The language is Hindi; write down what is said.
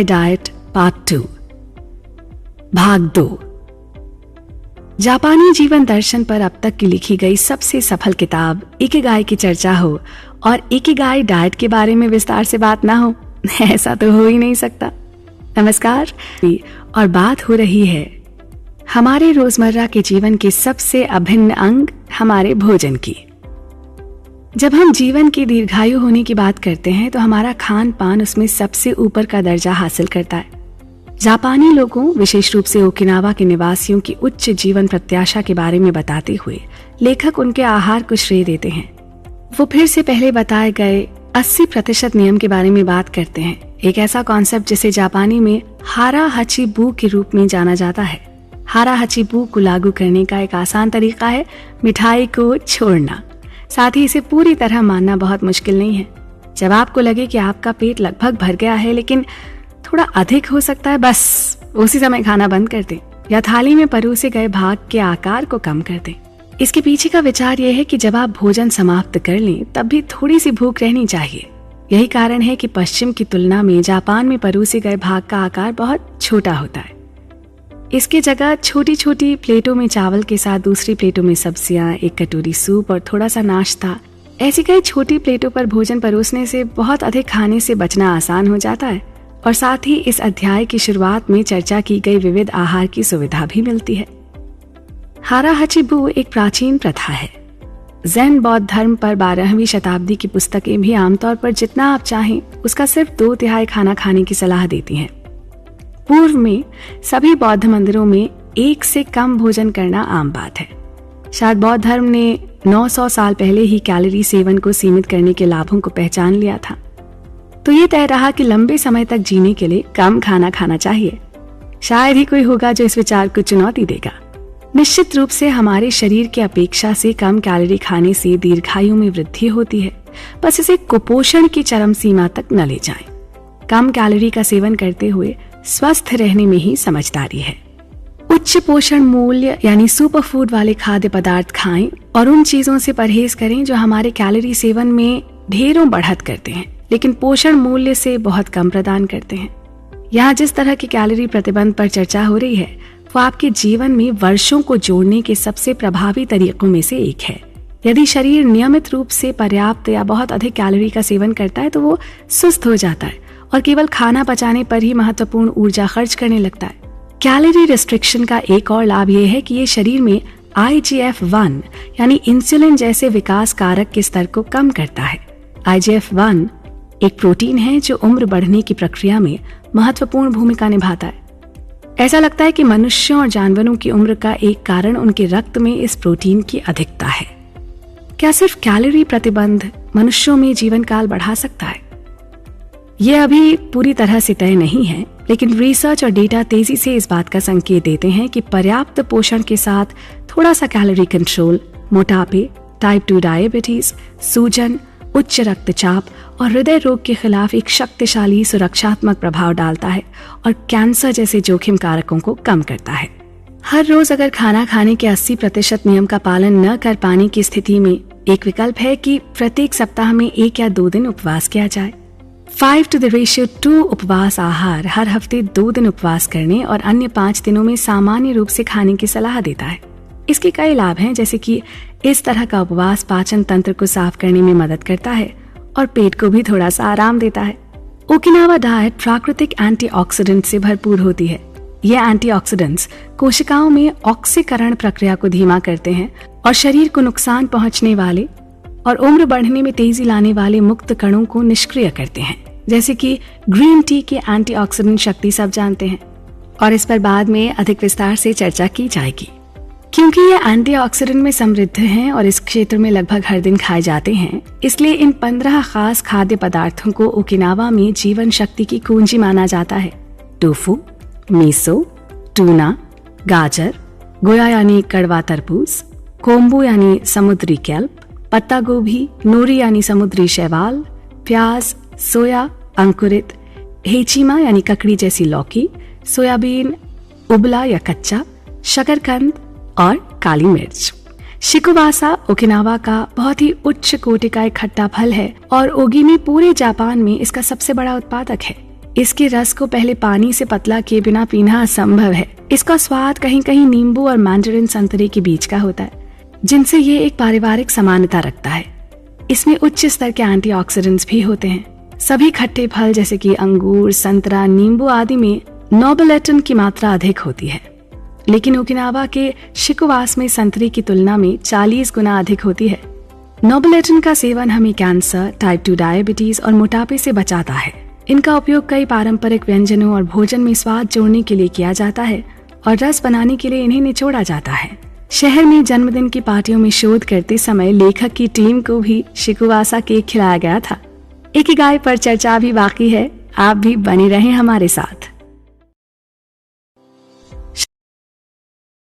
डाइट पार्ट 2 भाग 2। जापानी जीवन दर्शन पर अब तक की लिखी गई सबसे सफल किताब इकिगाई की चर्चा हो और इकिगाई डाइट के बारे में विस्तार से बात ना हो, ऐसा तो हो ही नहीं सकता। नमस्कार, और बात हो रही है हमारे रोजमर्रा के जीवन के सबसे अभिन्न अंग हमारे भोजन की। जब हम जीवन की दीर्घायु होने की बात करते हैं तो हमारा खान पान उसमें सबसे ऊपर का दर्जा हासिल करता है। जापानी लोगों, विशेष रूप से ओकिनावा के निवासियों की उच्च जीवन प्रत्याशा के बारे में बताते हुए लेखक उनके आहार को श्रेय देते हैं। वो फिर से पहले बताए गए 80% नियम के बारे में बात करते हैं, एक ऐसा कॉन्सेप्ट जिसे जापानी में हारा हाची बू के रूप में जाना जाता है। हारा हाची बू को लागू करने का एक आसान तरीका है मिठाई को छोड़ना। साथ ही इसे पूरी तरह मानना बहुत मुश्किल नहीं है। जब आपको लगे कि आपका पेट लगभग भर गया है लेकिन थोड़ा अधिक हो सकता है, बस उसी समय खाना बंद कर दें या थाली में परोसे गए भाग के आकार को कम कर दें। इसके पीछे का विचार यह है कि जब आप भोजन समाप्त कर लें तब भी थोड़ी सी भूख रहनी चाहिए। यही कारण है कि पश्चिम की तुलना में जापान में परोसे गए भाग का आकार बहुत छोटा होता है। इसके जगह छोटी छोटी प्लेटों में चावल के साथ दूसरी प्लेटों में सब्जियां, एक कटोरी सूप और थोड़ा सा नाश्ता, ऐसी कई छोटी प्लेटों पर भोजन परोसने से बहुत अधिक खाने से बचना आसान हो जाता है और साथ ही इस अध्याय की शुरुआत में चर्चा की गई विविध आहार की सुविधा भी मिलती है। हारा हाची बू एक प्राचीन प्रथा है। ज़ेन बौद्ध धर्म पर 12वीं शताब्दी की पुस्तकें भी आमतौर पर जितना आप चाहें उसका सिर्फ 2/3 खाना खाने की सलाह देती हैं। पूर्व में सभी बौद्ध मंदिरों में 1 से कम भोजन करना आम बात है। शायद बौद्ध धर्म ने 900 साल पहले ही कैलोरी सेवन को सीमित करने के लाभों को पहचान लिया था, तो ये तय रहा कि लंबे समय तक जीने के लिए कम खाना खाना चाहिए। शायद ही कोई होगा जो इस विचार को चुनौती देगा। निश्चित रूप से हमारे शरीर की अपेक्षा से कम कैलोरी खाने से दीर्घायु में वृद्धि होती है, बस इसे कुपोषण की चरम सीमा तक न ले जाएं। कम कैलोरी का सेवन करते हुए स्वस्थ रहने में ही समझदारी है। उच्च पोषण मूल्य यानी सुपर फूड वाले खाद्य पदार्थ खाएं और उन चीजों से परहेज करें जो हमारे कैलोरी सेवन में ढेरों बढ़त करते हैं लेकिन पोषण मूल्य से बहुत कम प्रदान करते हैं। यहाँ जिस तरह की कैलोरी प्रतिबंध पर चर्चा हो रही है वो आपके जीवन में वर्षों को जोड़ने के सबसे प्रभावी तरीकों में से एक है। यदि शरीर नियमित रूप से पर्याप्त या बहुत अधिक कैलोरी का सेवन करता है तो वो सुस्त हो जाता है और केवल खाना पचाने पर ही महत्वपूर्ण ऊर्जा खर्च करने लगता है। कैलोरी रिस्ट्रिक्शन का एक और लाभ यह है कि ये शरीर में IGF-1 यानी इंसुलिन जैसे विकास कारक के स्तर को कम करता है। IGF-1 एक प्रोटीन है जो उम्र बढ़ने की प्रक्रिया में महत्वपूर्ण भूमिका निभाता है। ऐसा लगता है कि मनुष्यों और जानवरों की उम्र का एक कारण उनके रक्त में इस प्रोटीन की अधिकता है। क्या सिर्फ कैलोरी प्रतिबंध मनुष्यों में जीवन काल बढ़ा सकता है? यह अभी पूरी तरह से तय नहीं है, लेकिन रिसर्च और डेटा तेजी से इस बात का संकेत देते हैं कि पर्याप्त पोषण के साथ थोड़ा सा कैलोरी कंट्रोल मोटापे, टाइप 2 डायबिटीज, सूजन, उच्च रक्तचाप और हृदय रोग के खिलाफ एक शक्तिशाली सुरक्षात्मक प्रभाव डालता है और कैंसर जैसे जोखिम कारकों को कम करता है। हर रोज अगर खाना खाने के 80% नियम का पालन न कर पाने की स्थिति में एक विकल्प है कि प्रत्येक सप्ताह में 1 या 2 दिन उपवास किया जाए। 5:2 उपवास आहार हर हफ्ते 2 दिन उपवास करने और अन्य 5 दिनों में सामान्य रूप से खाने की सलाह देता है। इसके कई लाभ हैं, जैसे कि इस तरह का उपवास पाचन तंत्र को साफ करने में मदद करता है और पेट को भी थोड़ा सा आराम देता है। ओकिनावा डाइट प्राकृतिक एंटीऑक्सीडेंट से भरपूर होती है। ये एंटीऑक्सीडेंट्स कोशिकाओं में ऑक्सीकरण प्रक्रिया को धीमा करते हैं और शरीर को नुकसान पहुंचने वाले और उम्र बढ़ने में तेजी लाने वाले मुक्त कणों को निष्क्रिय करते हैं, जैसे कि ग्रीन टी की एंटीऑक्सीडेंट शक्ति सब जानते हैं और इस पर बाद में अधिक विस्तार से चर्चा की जाएगी। क्योंकि ये एंटीऑक्सीडेंट में समृद्ध हैं और इस क्षेत्र में लगभग हर दिन खाए जाते हैं, इसलिए इन 15 खास खाद्य पदार्थों को ओकिनावा में जीवन शक्ति की कुंजी माना जाता है। टोफू, मिसो, टूना, गाजर, गोया यानी कड़वा तरबूज, कोम्बू यानी समुद्री केल्प, पत्ता गोभी, नोरी यानी समुद्री शैवाल, प्याज, सोया, अंकुरित, हेचिमा यानी ककड़ी जैसी लौकी, सोयाबीन उबला या कच्चा, शकरकंद और काली मिर्च। शिकुवासा ओकिनावा का बहुत ही उच्च कोटि का एक खट्टा फल है और ओगिमी पूरे जापान में इसका सबसे बड़ा उत्पादक है। इसके रस को पहले पानी से पतला किए बिना पीना असंभव है। इसका स्वाद कहीं कहीं नींबू और मैंडरिन संतरे के बीच का होता है, जिनसे ये एक पारिवारिक समानता रखता है। इसमें उच्च स्तर के एंटीऑक्सीडेंट्स भी होते हैं। सभी खट्टे फल जैसे कि अंगूर, संतरा, नींबू आदि में नोबिलेटन की मात्रा अधिक होती है, लेकिन ओकिनावा के शिकुवास में संतरे की तुलना में 40 गुना अधिक होती है। नोबिलेटन का सेवन हमें कैंसर, टाइप 2 डायबिटीज और मोटापे से बचाता है। इनका उपयोग कई पारंपरिक व्यंजनों और भोजन में स्वाद जोड़ने के लिए किया जाता है और रस बनाने के लिए इन्हें निचोड़ा जाता है। शहर में जन्मदिन की पार्टियों में शोध करते समय लेखक की टीम को भी शिकुवासा केक खिलाया गया था। इकिगाई पर चर्चा भी बाकी है, आप भी बने रहें हमारे साथ।